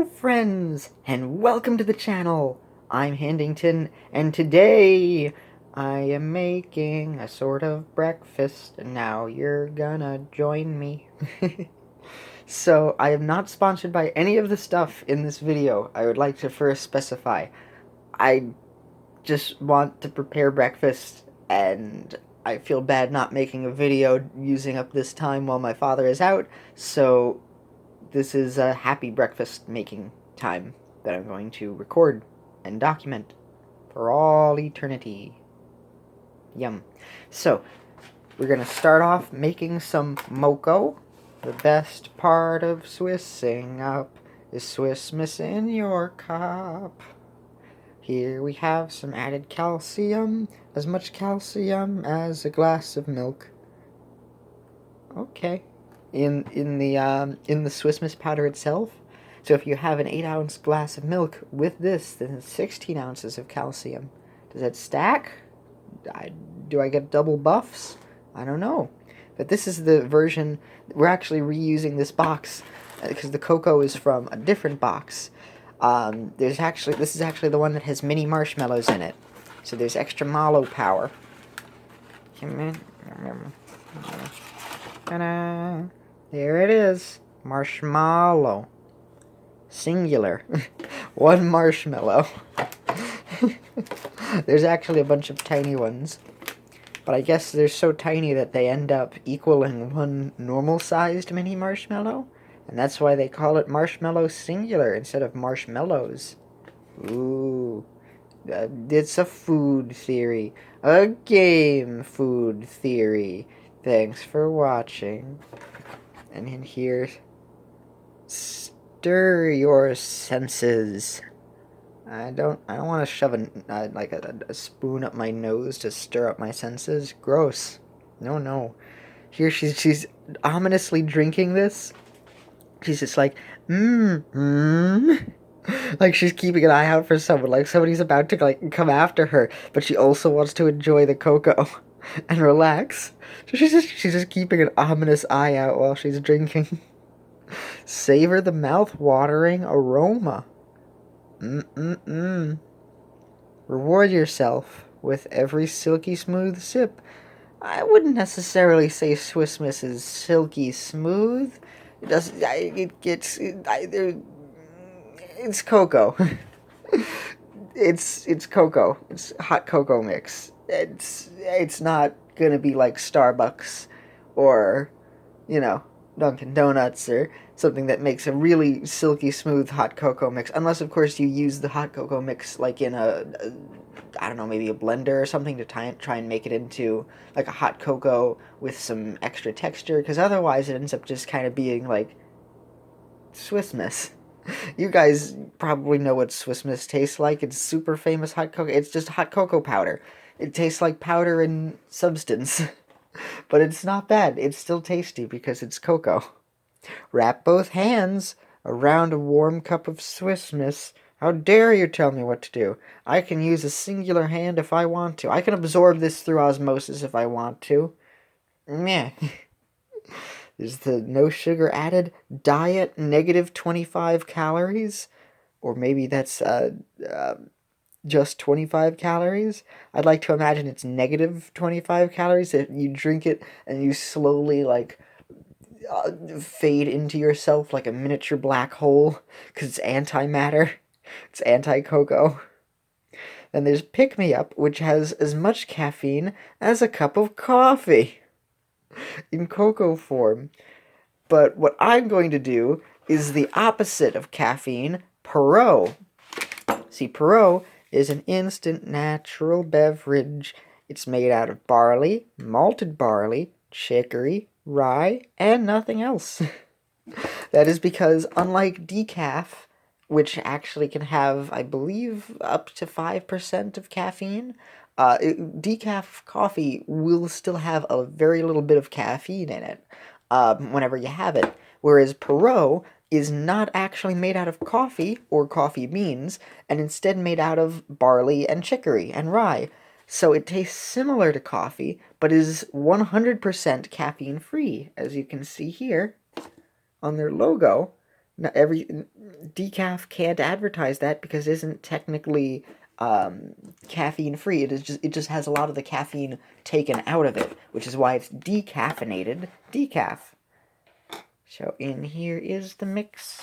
Hello friends, and welcome to the channel. I'm Handington, and today I am making a sort of breakfast, and now you're gonna join me. So, I am not sponsored by any of the stuff in this video. I would like to first specify. I just want to prepare breakfast, and I feel bad not making a video using up this time while my father is out, so this is a happy breakfast making time that I'm going to record and document for all eternity. Yum. So, we're going to start off making some Moco. The best part of Swissing up is Swissmas in your cup. Here we have some added calcium, as much calcium as a glass of milk. Okay. In the Swiss Miss powder itself. So if you have an 8-ounce glass of milk with this, then it's 16 ounces of calcium. Does that stack? Do I get double buffs? I don't know. But this is the version. We're actually reusing this box because the cocoa is from a different box. This is actually the one that has mini marshmallows in it. So there's extra mallow power. Ta-da! There it is. Marshmallow. Singular. One marshmallow. There's actually a bunch of tiny ones. But I guess they're so tiny that they end up equaling one normal-sized mini marshmallow. And that's why they call it marshmallow singular instead of marshmallows. Ooh. It's a food theory. A game food theory. Thanks for watching. And in here, stir your senses. I don't want to shove a spoon up my nose to stir up my senses. Gross. No. Here she's ominously drinking this. She's just like, like she's keeping an eye out for someone. Like somebody's about to come after her, but she also wants to enjoy the cocoa and relax. So she's just keeping an ominous eye out while she's drinking. Savor the mouth-watering aroma. Reward yourself with every silky smooth sip. I wouldn't necessarily say Swiss Miss is silky smooth. It does. It's cocoa. It's cocoa. It's hot cocoa mix. It's not gonna be like Starbucks or, Dunkin' Donuts or something that makes a really silky smooth hot cocoa mix. Unless, of course, you use the hot cocoa mix like in I don't know, maybe a blender or something to try and make it into like a hot cocoa with some extra texture. Because otherwise it ends up just kind of being like Swiss Miss. You guys probably know what Swiss Miss tastes like. It's super famous hot cocoa. It's just hot cocoa powder. It tastes like powder in substance. But it's not bad. It's still tasty because it's cocoa. Wrap both hands around a warm cup of Swiss Miss. How dare you tell me what to do? I can use a singular hand if I want to. I can absorb this through osmosis if I want to. Meh. Is the no sugar added diet negative 25 calories? Or maybe that's just 25 calories? I'd like to imagine it's negative 25 calories if you drink it and you slowly, fade into yourself like a miniature black hole because it's antimatter. It's anti-cocoa. Then there's Pick Me Up, which has as much caffeine as a cup of coffee in cocoa form. But what I'm going to do is the opposite of caffeine, Perot. See, Perot is an instant natural beverage. It's made out of barley, malted barley, chicory, rye, and nothing else. That is because, unlike decaf, which actually can have, I believe, up to 5% of caffeine, decaf coffee will still have a very little bit of caffeine in it whenever you have it. Whereas Perot is not actually made out of coffee or coffee beans, and instead made out of barley and chicory and rye. So it tastes similar to coffee, but is 100% caffeine-free, as you can see here on their logo. Not every decaf can't advertise that because it isn't technically caffeine free. It just has a lot of the caffeine taken out of it, which is why it's decaffeinated decaf. So in here is the mix.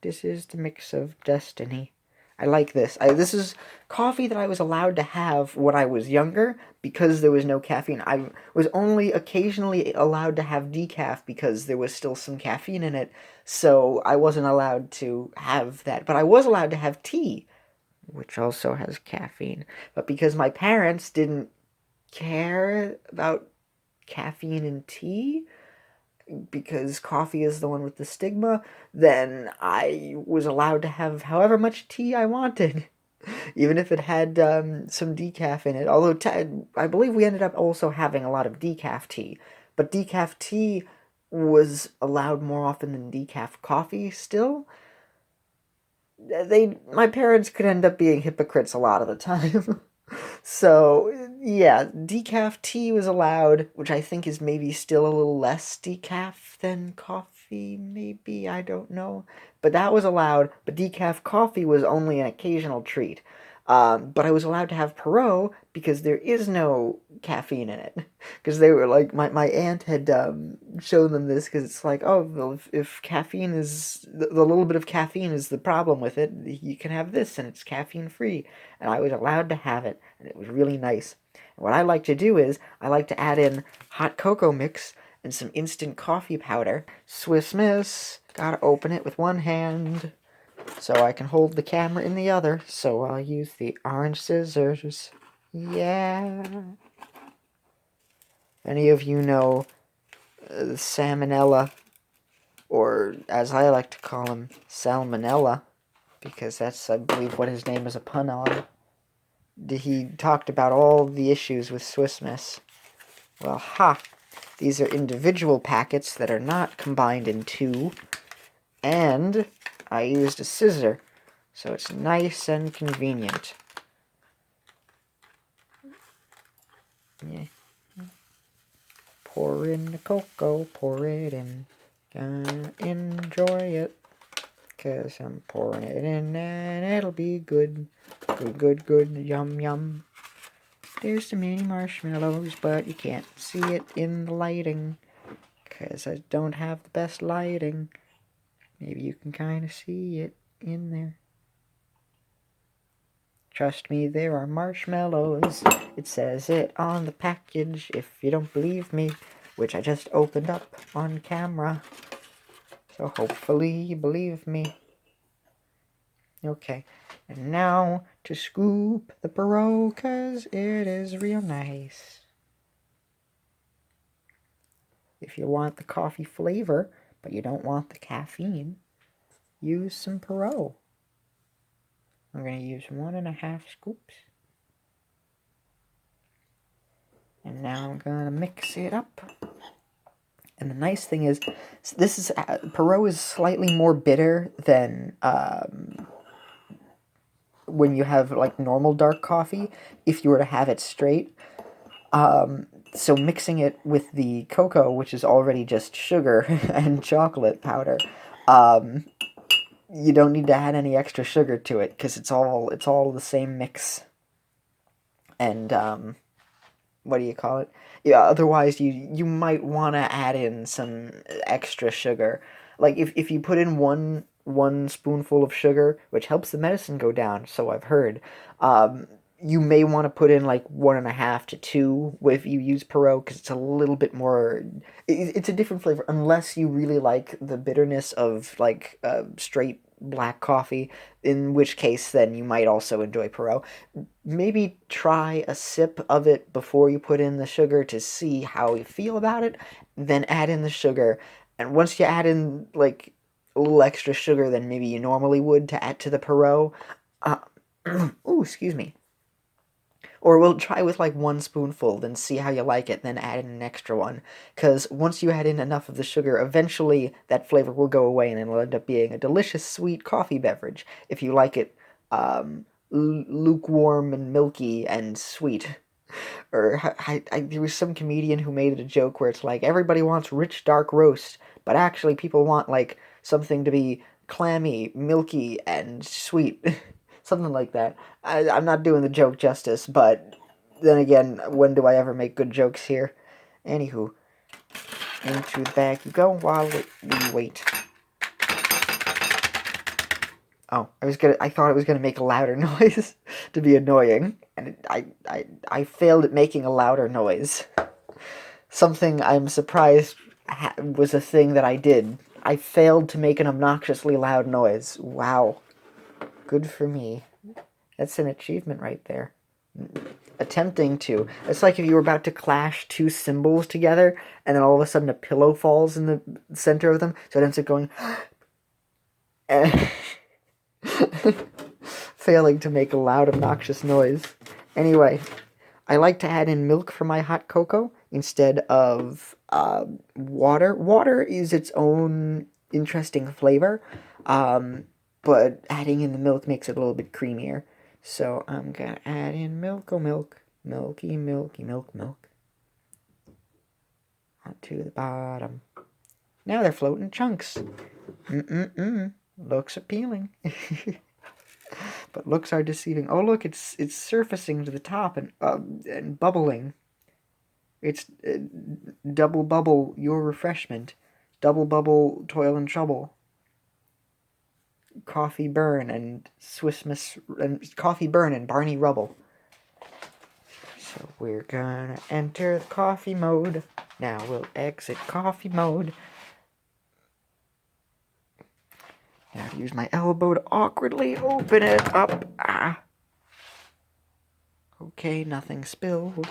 This is the mix of destiny. I like this. This is coffee that I was allowed to have when I was younger because there was no caffeine. I was only occasionally allowed to have decaf because there was still some caffeine in it, so I wasn't allowed to have that. But I was allowed to have tea, which also has caffeine. But because my parents didn't care about caffeine in tea, because coffee is the one with the stigma, then I was allowed to have however much tea I wanted, even if it had some decaf in it. Although I believe we ended up also having a lot of decaf tea, but decaf tea was allowed more often than decaf coffee still. My parents could end up being hypocrites a lot of the time. So, yeah, decaf tea was allowed, which I think is maybe still a little less decaf than coffee, maybe, I don't know. But that was allowed, but decaf coffee was only an occasional treat. But I was allowed to have Perot because there is no caffeine in it. Because they were like, my aunt had shown them this because it's like, oh, well, if caffeine is, the little bit of caffeine is the problem with it, you can have this and it's caffeine free. And I was allowed to have it, and it was really nice. And what I like to do is, I like to add in hot cocoa mix and some instant coffee powder. Swiss Miss, gotta open it with one hand so I can hold the camera in the other. So I'll use the orange scissors. Yeah. Any of you know salmonella, or as I like to call him, salmonella, because that's, I believe, what his name is a pun on. He talked about all the issues with Swiss Miss. Well, ha! These are individual packets that are not combined in two, and I used a scissor, so it's nice and convenient. Yeah. Pour in the cocoa, pour it in. Gonna enjoy it, 'cause I'm pouring it in and it'll be good. Good, good, good, yum, yum. There's the mini marshmallows, but you can't see it in the lighting, 'cause I don't have the best lighting. Maybe you can kind of see it in there. Trust me, there are marshmallows. It says it on the package if you don't believe me, which I just opened up on camera. So hopefully you believe me. Okay, and now to scoop the Perot, 'cause it is real nice. If you want the coffee flavor, but you don't want the caffeine, use some Perot. I'm going to use 1.5 scoops. And now I'm going to mix it up. And the nice thing is, Perot is slightly more bitter than when you have like normal dark coffee, if you were to have it straight. So mixing it with the cocoa, which is already just sugar and chocolate powder, you don't need to add any extra sugar to it because it's all the same mix. And what do you call it? Yeah, otherwise you might want to add in some extra sugar. Like if you put in one spoonful of sugar, which helps the medicine go down, so I've heard. You may want to put in like 1.5 to 2 if you use Perot because it's a little bit more. It's a different flavor unless you really like the bitterness of like straight black coffee. In which case, then you might also enjoy Perot. Maybe try a sip of it before you put in the sugar to see how you feel about it. Then add in the sugar, and once you add in like a little extra sugar than maybe you normally would to add to the Perot. Uh, ooh, excuse me. Or we'll try with like one spoonful, then see how you like it, then add in an extra one. Because once you add in enough of the sugar, eventually that flavor will go away and it'll end up being a delicious sweet coffee beverage. If you like it lukewarm and milky and sweet. Or there was some comedian who made it a joke where it's like everybody wants rich dark roast, but actually people want like something to be clammy, milky, and sweet. Something like that. I'm not doing the joke justice, but then again, when do I ever make good jokes here? Anywho, into the bag you go while we wait. Oh, I thought it was gonna make a louder noise to be annoying, and I failed at making a louder noise. Something I'm surprised was a thing that I did. I failed to make an obnoxiously loud noise. Wow. Good for me. That's an achievement right there. Attempting to. It's like if you were about to clash two cymbals together, and then all of a sudden a pillow falls in the center of them, so it ends up going... failing to make a loud, obnoxious noise. Anyway, I like to add in milk for my hot cocoa instead of water. Water is its own interesting flavor, but adding in the milk makes it a little bit creamier. So I'm gonna add in milk, milky, milky, milk. Onto the bottom. Now they're floating chunks. Looks appealing. But looks are deceiving. Oh, look, it's surfacing to the top and bubbling. It's double bubble your refreshment. Double bubble toil and trouble. Coffee burn and coffee burn and Barney Rubble. So we're gonna enter the coffee mode. Now we'll exit coffee mode. Now use my elbow to awkwardly open it up. Okay, nothing spilled.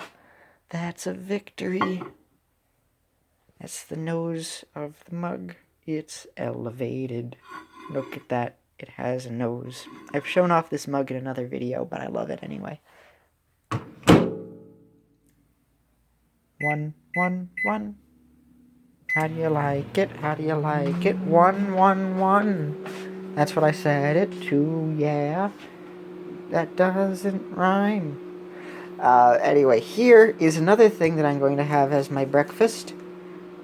That's a victory. That's the nose of the mug. It's elevated. Look at that. It has a nose. I've shown off this mug in another video, but I love it anyway. 1, 1, 1. How do you like it? How do you like it? 1, 1, 1. That's what I said it to, yeah. That doesn't rhyme. Anyway, here is another thing that I'm going to have as my breakfast.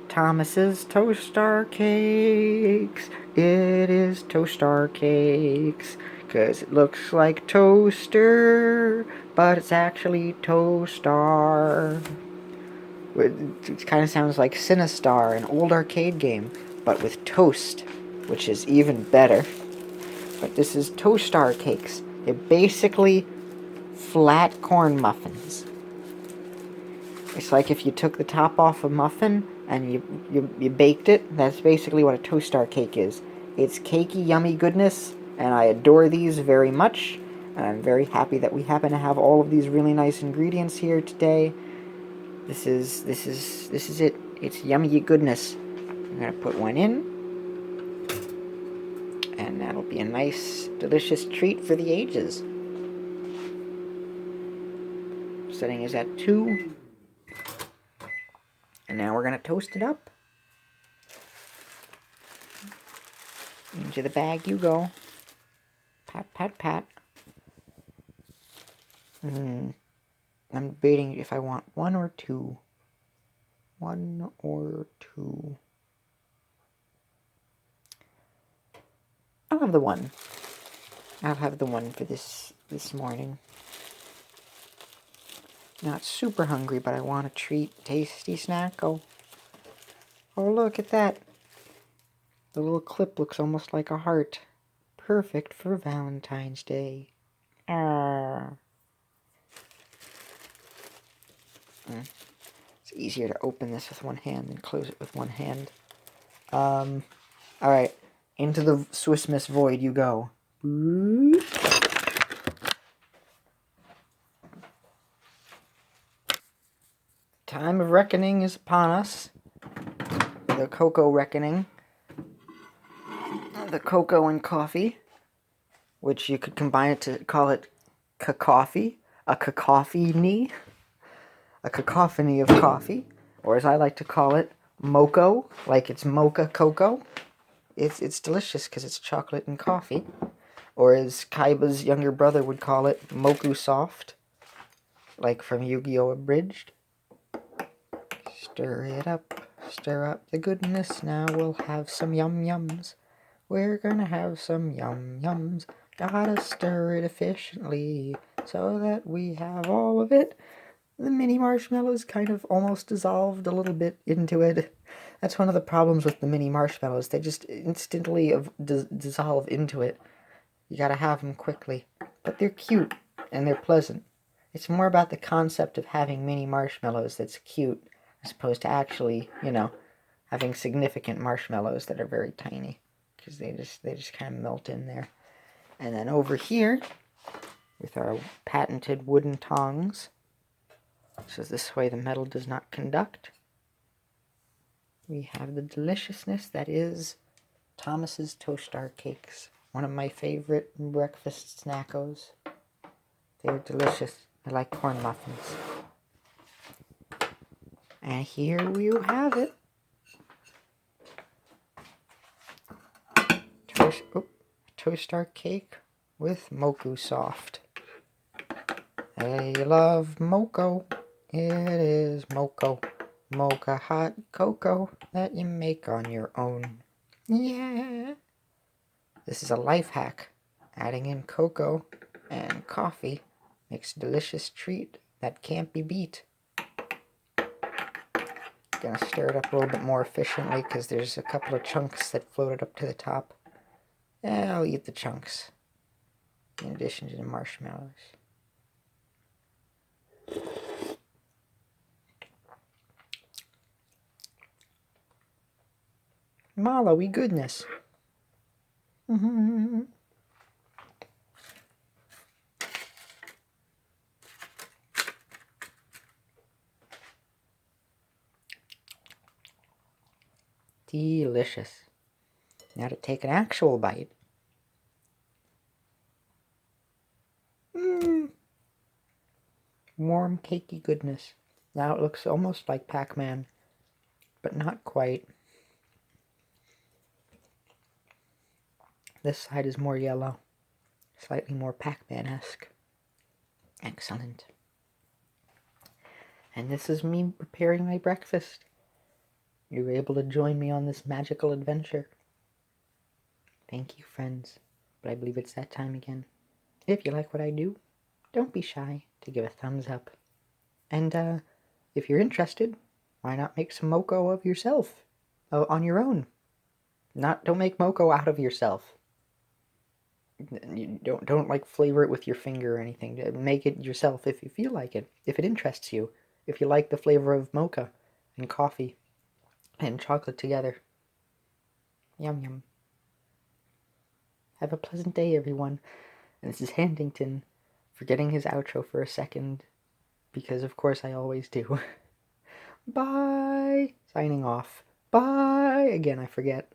Thomas's Toaster Cakes. It is Toaster Cakes. Because it looks like toaster, but it's actually Toastar. It kind of sounds like Sinistar, an old arcade game, but with toast, which is even better. But this is Toastar Cakes. They're basically flat corn muffins. It's like if you took the top off a muffin and you baked it. That's basically what a Toastar cake is. It's cakey, yummy goodness, and I adore these very much. And I'm very happy that we happen to have all of these really nice ingredients here today. This is it. It's yummy goodness. I'm gonna put one in. And that'll be a nice, delicious treat for the ages. Setting is at 2. And now we're going to toast it up. Into the bag you go. Pat, pat, pat. I'm debating if I want 1 or 2. 1 or 2. I'll have the 1. I'll have the 1 for this morning. Not super hungry, but I want a treat. Tasty snack. Oh, look at that. The little clip looks almost like a heart. Perfect for Valentine's Day. It's easier to open this with one hand than close it with one hand. Alright. Into the Swiss Miss Void you go. Time of reckoning is upon us. The cocoa reckoning. The cocoa and coffee, which you could combine it to call it cacophony, a cacophony of coffee, or as I like to call it, Mocoa, like it's mocha cocoa. It's delicious because it's chocolate and coffee, or as Kaiba's younger brother would call it, Moku Soft, like from Yu-Gi-Oh! Abridged. Stir it up, stir up the goodness. Now we'll have some yum-yums. We're gonna have some yum yums. Gotta stir it efficiently so that we have all of it. The mini marshmallows kind of almost dissolved a little bit into it. That's one of the problems with the mini marshmallows. They just instantly dissolve into it. You gotta have them quickly. But they're cute and they're pleasant. It's more about the concept of having mini marshmallows that's cute as opposed to actually, having significant marshmallows that are very tiny, because they just kind of melt in there. And then over here, with our patented wooden tongs, so this way the metal does not conduct, we have the deliciousness that is Thomas's Toastar Cakes, one of my favorite breakfast snackos. They're delicious. I like corn muffins. And here you have it. Toastar cake with Mocha soft. They love Moco. It is Moco. Mocha hot cocoa that you make on your own. Yeah. This is a life hack. Adding in cocoa and coffee makes a delicious treat that can't be beat. Gonna stir it up a little bit more efficiently because there's a couple of chunks that floated up to the top. I'll eat the chunks in addition to the marshmallows. Mallowy goodness. Delicious. Now to take an actual bite. Warm, cakey goodness. Now it looks almost like Pac-Man, but not quite. This side is more yellow, slightly more Pac-Man-esque. Excellent. And this is me preparing my breakfast. You were able to join me on this magical adventure. Thank you, friends. But I believe it's that time again. If you like what I do, don't be shy to give a thumbs up. And if you're interested, why not make some Mocha of yourself on your own? Don't make Mocha out of yourself. You don't like flavor it with your finger or anything. Make it yourself if you feel like it. If it interests you. If you like the flavor of mocha and coffee and chocolate together. Yum yum. Have a pleasant day, everyone. And this is Handington forgetting his outro for a second, because of course I always do. Bye! Signing off. Bye! Again, I forget.